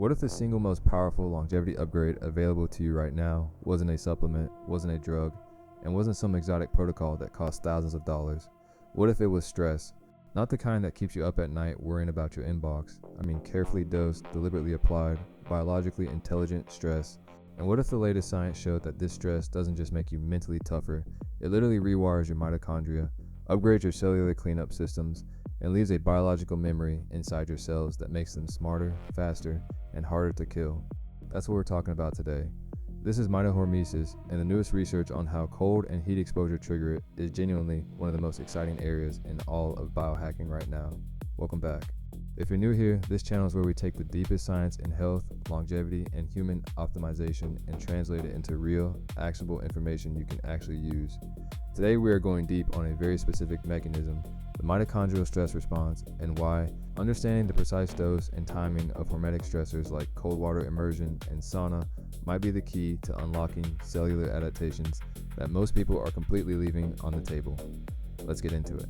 What if the single most powerful longevity upgrade available to you right now wasn't a supplement, wasn't a drug, and wasn't some exotic protocol that cost thousands of dollars? What if it was stress? Not the kind that keeps you up at night worrying about your inbox. I mean carefully dosed, deliberately applied, biologically intelligent stress. And what if the latest science showed that this stress doesn't just make you mentally tougher, it literally rewires your mitochondria, upgrades your cellular cleanup systems, and leaves a biological memory inside your cells that makes them smarter, faster, and harder to kill? That's what we're talking about today. This is mitohormesis, and the newest research on how cold and heat exposure trigger it is genuinely one of the most exciting areas in all of biohacking right now. Welcome back. If you're new here, this channel is where we take the deepest science in health, longevity, and human optimization and translate it into real, actionable information you can actually use. Today we are going deep on a very specific mechanism, the mitochondrial stress response, and why understanding the precise dose and timing of hormetic stressors like cold water immersion and sauna might be the key to unlocking cellular adaptations that most people are completely leaving on the table. Let's get into it.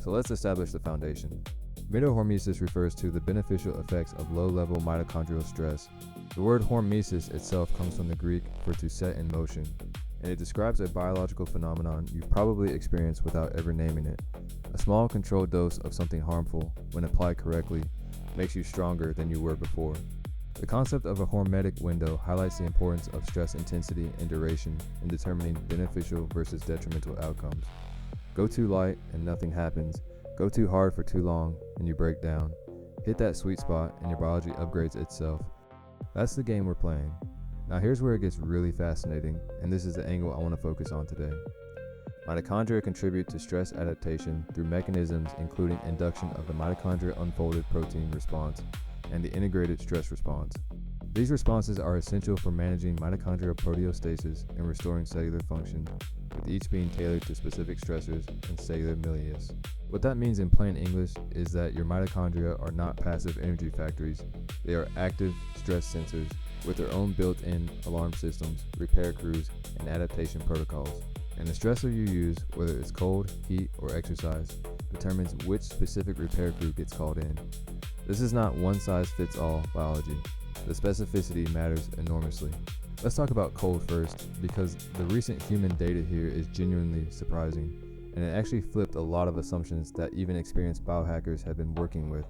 So let's establish the foundation. Mitohormesis refers to the beneficial effects of low-level mitochondrial stress. The word hormesis itself comes from the Greek for to set in motion, and it describes a biological phenomenon you've probably experienced without ever naming it. A small controlled dose of something harmful, when applied correctly, makes you stronger than you were before. The concept of a hormetic window highlights the importance of stress intensity and duration in determining beneficial versus detrimental outcomes. Go too light and nothing happens. Go too hard for too long and you break down. Hit that sweet spot and your biology upgrades itself. That's the game we're playing. Now here's where it gets really fascinating, and this is the angle I want to focus on today. Mitochondria contribute to stress adaptation through mechanisms including induction of the mitochondria unfolded protein response and the integrated stress response. These responses are essential for managing mitochondrial proteostasis and restoring cellular function, with each being tailored to specific stressors and cellular milieux. What that means in plain English is that your mitochondria are not passive energy factories, they are active stress sensors with their own built-in alarm systems, repair crews, and adaptation protocols. And the stressor you use, whether it's cold, heat, or exercise, determines which specific repair crew gets called in. This is not one-size-fits-all biology. The specificity matters enormously. Let's talk about cold first, because the recent human data here is genuinely surprising, and it actually flipped a lot of assumptions that even experienced biohackers have been working with.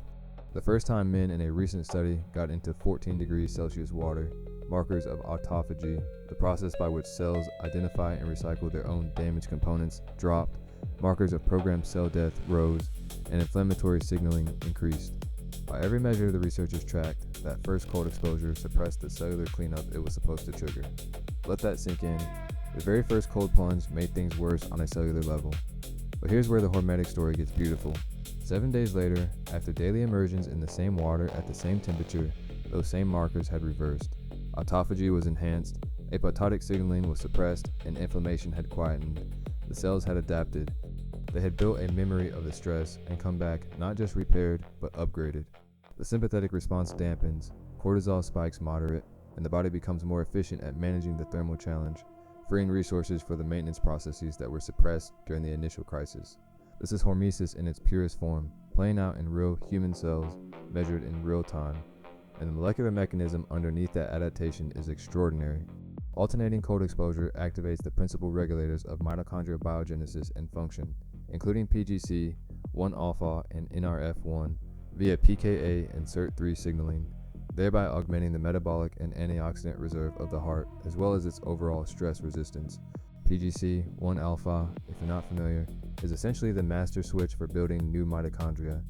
The first time men in a recent study got into 14 degrees Celsius water, markers of autophagy, the process by which cells identify and recycle their own damaged components, dropped, markers of programmed cell death rose, and inflammatory signaling increased. By every measure the researchers tracked, that first cold exposure suppressed the cellular cleanup it was supposed to trigger. Let that sink in. The very first cold plunge made things worse on a cellular level. But here's where the hormetic story gets beautiful. 7 days later, after daily immersions in the same water at the same temperature, those same markers had reversed. Autophagy was enhanced, apoptotic signaling was suppressed, and inflammation had quietened. The cells had adapted. They had built a memory of the stress and come back not just repaired, but upgraded. The sympathetic response dampens, cortisol spikes moderate, and the body becomes more efficient at managing the thermal challenge, freeing resources for the maintenance processes that were suppressed during the initial crisis. This is hormesis in its purest form, playing out in real human cells, measured in real time, and the molecular mechanism underneath that adaptation is extraordinary. Alternating cold exposure activates the principal regulators of mitochondrial biogenesis and function, including PGC, 1-alpha, and NRF1, via PKA and SIRT3 signaling, thereby augmenting the metabolic and antioxidant reserve of the heart, as well as its overall stress resistance. PGC, 1-alpha, if you're not familiar, is essentially the master switch for building new mitochondria.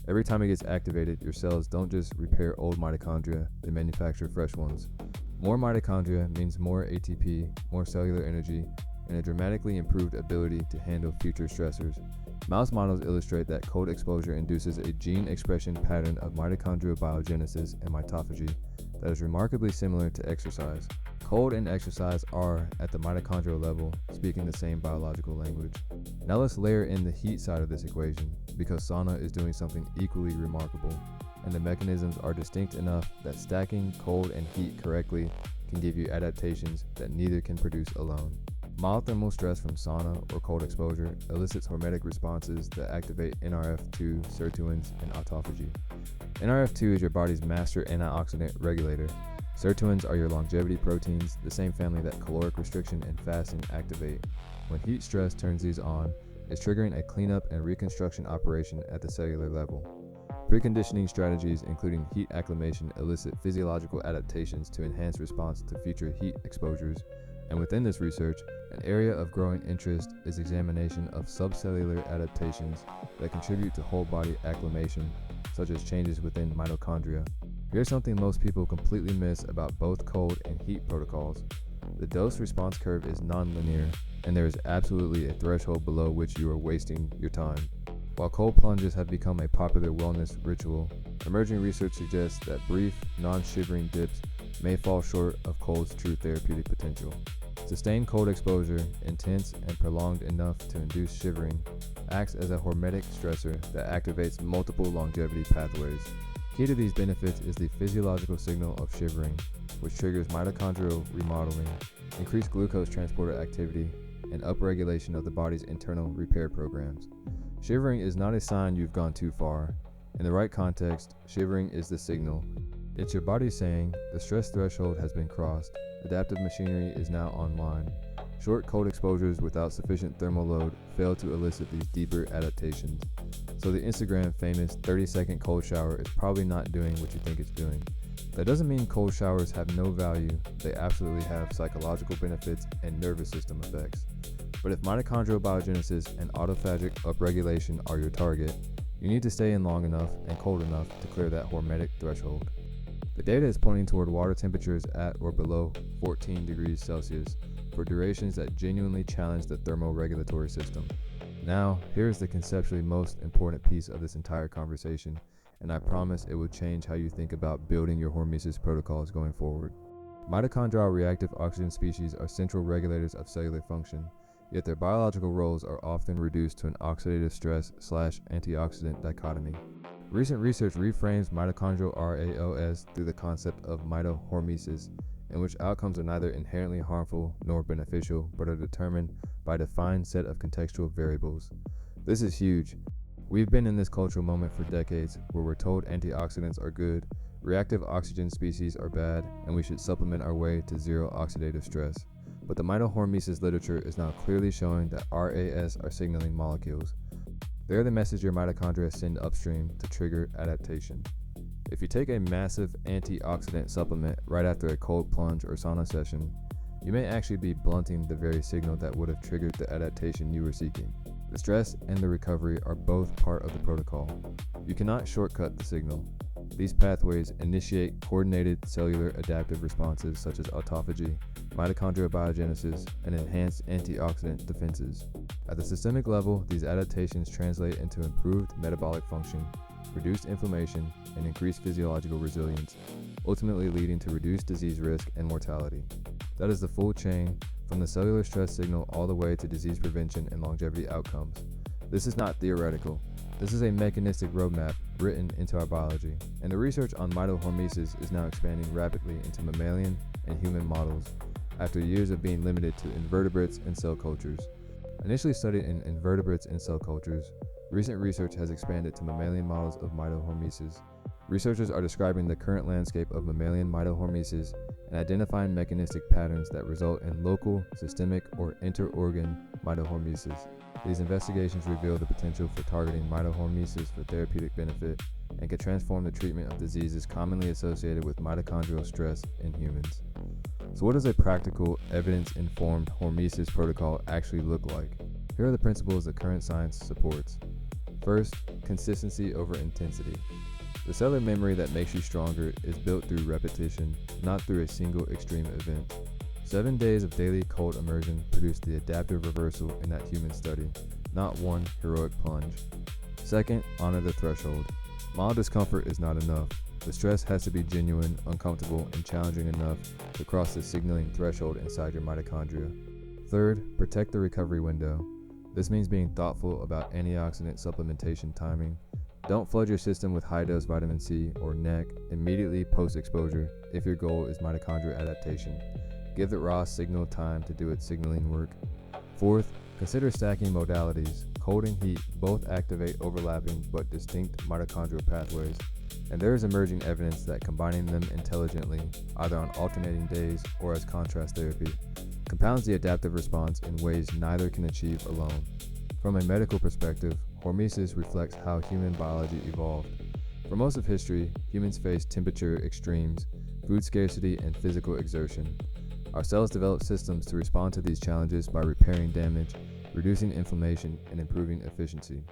Every time it gets activated, your cells don't just repair old mitochondria, they manufacture fresh ones. More mitochondria means more ATP, more cellular energy, and a dramatically improved ability to handle future stressors. Mouse models illustrate that cold exposure induces a gene expression pattern of mitochondrial biogenesis and mitophagy that is remarkably similar to exercise. Cold and exercise are, at the mitochondrial level, speaking the same biological language. Now let's layer in the heat side of this equation, because sauna is doing something equally remarkable, and the mechanisms are distinct enough that stacking cold and heat correctly can give you adaptations that neither can produce alone. Mild thermal stress from sauna or cold exposure elicits hormetic responses that activate NRF2, sirtuins, and autophagy. NRF2 is your body's master antioxidant regulator. Sirtuins are your longevity proteins, the same family that caloric restriction and fasting activate. When heat stress turns these on, it's triggering a cleanup and reconstruction operation at the cellular level. Preconditioning strategies, including heat acclimation, elicit physiological adaptations to enhance response to future heat exposures. And within this research, an area of growing interest is examination of subcellular adaptations that contribute to whole body acclimation, such as changes within mitochondria. Here's something most people completely miss about both cold and heat protocols. The dose response curve is non-linear, and there is absolutely a threshold below which you are wasting your time. While cold plunges have become a popular wellness ritual, emerging research suggests that brief, non-shivering dips may fall short of cold's true therapeutic potential. Sustained cold exposure, intense and prolonged enough to induce shivering, acts as a hormetic stressor that activates multiple longevity pathways. Key to these benefits is the physiological signal of shivering, which triggers mitochondrial remodeling, increased glucose transporter activity, and upregulation of the body's internal repair programs. Shivering is not a sign you've gone too far. In the right context, shivering is the signal. It's your body saying, the stress threshold has been crossed, adaptive machinery is now online. Short cold exposures without sufficient thermal load fail to elicit these deeper adaptations. So the Instagram famous 30-second cold shower is probably not doing what you think it's doing. That doesn't mean cold showers have no value. They absolutely have psychological benefits and nervous system effects. But if mitochondrial biogenesis and autophagic upregulation are your target, you need to stay in long enough and cold enough to clear that hormetic threshold. The data is pointing toward water temperatures at or below 14 degrees Celsius for durations that genuinely challenge the thermoregulatory system. Now, here's the conceptually most important piece of this entire conversation, and I promise it will change how you think about building your hormesis protocols going forward. Mitochondrial reactive oxygen species are central regulators of cellular function, yet their biological roles are often reduced to an oxidative stress/antioxidant dichotomy. Recent research reframes mitochondrial RAOS through the concept of mitohormesis, in which outcomes are neither inherently harmful nor beneficial, but are determined by a defined set of contextual variables. This is huge. We've been in this cultural moment for decades where we're told antioxidants are good, reactive oxygen species are bad, and we should supplement our way to zero oxidative stress. But the mitohormesis literature is now clearly showing that RAS are signaling molecules. They're the message your mitochondria send upstream to trigger adaptation. If you take a massive antioxidant supplement right after a cold plunge or sauna session, you may actually be blunting the very signal that would have triggered the adaptation you were seeking. The stress and the recovery are both part of the protocol. You cannot shortcut the signal. These pathways initiate coordinated cellular adaptive responses such as autophagy, mitochondrial biogenesis, and enhanced antioxidant defenses. At the systemic level, these adaptations translate into improved metabolic function, reduced inflammation, and increased physiological resilience, ultimately leading to reduced disease risk and mortality. That is the full chain, from the cellular stress signal all the way to disease prevention and longevity outcomes. This is not theoretical. This is a mechanistic roadmap written into our biology, and the research on mitohormesis is now expanding rapidly into mammalian and human models after years of being limited to invertebrates and cell cultures. Initially studied in invertebrates and cell cultures, recent research has expanded to mammalian models of mitohormesis. Researchers are describing the current landscape of mammalian mitohormesis and identifying mechanistic patterns that result in local, systemic, or inter-organ mitohormesis. These investigations reveal the potential for targeting mitohormesis for therapeutic benefit and can transform the treatment of diseases commonly associated with mitochondrial stress in humans. So what does a practical, evidence-informed hormesis protocol actually look like? Here are the principles that current science supports. First, consistency over intensity. The cellular memory that makes you stronger is built through repetition, not through a single extreme event. 7 days of daily cold immersion produced the adaptive reversal in that human study, not one heroic plunge. Second, honor the threshold. Mild discomfort is not enough. The stress has to be genuine, uncomfortable, and challenging enough to cross the signaling threshold inside your mitochondria. Third, protect the recovery window. This means being thoughtful about antioxidant supplementation timing. Don't flood your system with high-dose vitamin C or NEC immediately post-exposure if your goal is mitochondrial adaptation. Give the raw signal time to do its signaling work. Fourth, consider stacking modalities. Cold and heat both activate overlapping but distinct mitochondrial pathways. and there is emerging evidence that combining them intelligently, either on alternating days or as contrast therapy, compounds the adaptive response in ways neither can achieve alone. From a medical perspective, hormesis reflects how human biology evolved. For most of history, humans faced temperature extremes, food scarcity, and physical exertion. Our cells developed systems to respond to these challenges by repairing damage, reducing inflammation, and improving efficiency.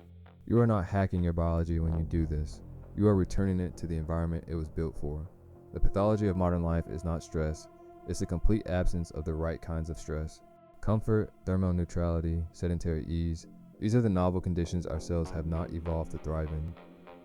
You are not hacking your biology when you do this. You are returning it to the environment it was built for. The pathology of modern life is not stress, it's the complete absence of the right kinds of stress. Comfort, thermal neutrality, sedentary ease, these are the novel conditions our cells have not evolved to thrive in.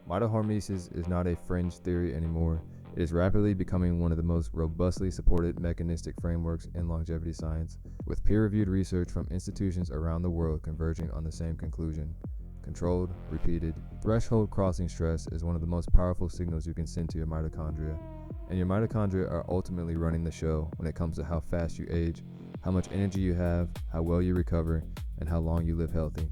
Mitohormesis is not a fringe theory anymore. It is rapidly becoming one of the most robustly supported mechanistic frameworks in longevity science, with peer-reviewed research from institutions around the world converging on the same conclusion. Controlled, repeated, threshold-crossing stress is one of the most powerful signals you can send to your mitochondria, and your mitochondria are ultimately running the show when it comes to how fast you age, how much energy you have, how well you recover, and how long you live healthy.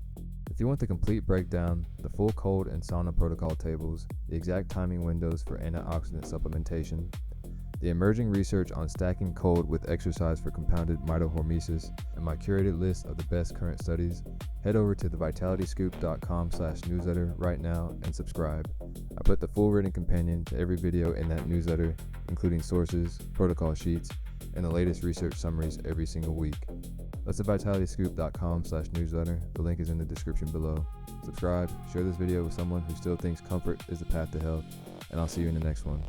If you want the complete breakdown, the full cold and sauna protocol tables, the exact timing windows for antioxidant supplementation, the emerging research on stacking cold with exercise for compounded mitohormesis, and my curated list of the best current studies, head over to thevitalityscoop.com/newsletter right now and subscribe. I put the full written companion to every video in that newsletter, including sources, protocol sheets, and the latest research summaries every single week. That's thevitalityscoop.com/newsletter. The link is in the description below. Subscribe, share this video with someone who still thinks comfort is the path to health, and I'll see you in the next one.